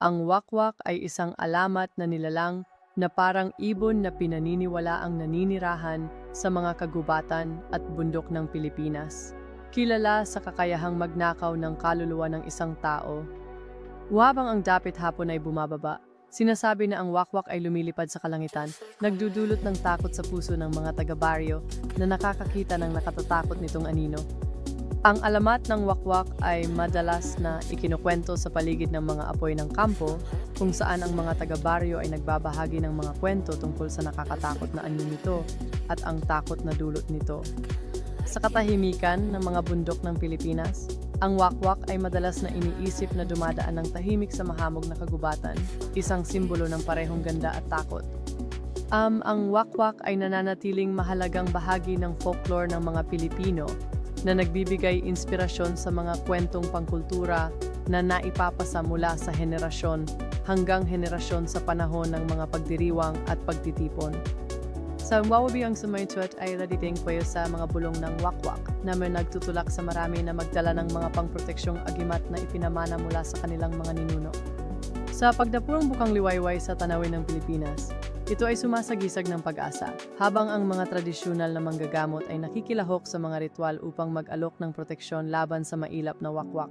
Ang wakwak ay isang alamat na nilalang na parang ibon na pinaniniwalaang naninirahan sa mga kagubatan at bundok ng Pilipinas. Kilala sa kakayahang magnakaw ng kaluluwa ng isang tao. Habang ang dapit hapon ay bumababa, sinasabi na ang wakwak ay lumilipad sa kalangitan, nagdudulot ng takot sa puso ng mga taga-baryo na nakakakita ng nakatatakot nitong anino. Ang alamat ng wakwak ay madalas na ikinukwento sa paligid ng mga apoy ng kampo, kung saan ang mga taga-baryo ay nagbabahagi ng mga kwento tungkol sa nakakatakot na anyo nito at ang takot na dulot nito. Sa katahimikan ng mga bundok ng Pilipinas, ang wakwak ay madalas na iniisip na dumadaan ng tahimik sa mahamog na kagubatan, isang simbolo ng parehong ganda at takot. Ang wakwak ay nananatiling mahalagang bahagi ng folklore ng mga Pilipino na nagbibigay inspirasyon sa mga kwentong pangkultura na naipapasa mula sa henerasyon hanggang henerasyon sa panahon ng mga pagdiriwang at pagtitipon. Sa wawabihang sumaytuat ay raditing po sa mga bulong ng wakwak na may nagtutulak sa marami na magdala ng mga pangproteksyong agimat na ipinamana mula sa kanilang mga ninuno. Sa pagdapurong bukang liwayway sa tanawin ng Pilipinas, ito ay sumasagisag ng pag-asa, habang ang mga tradisyonal na manggagamot ay nakikilahok sa mga ritual upang mag-alok ng proteksyon laban sa mailap na wakwak.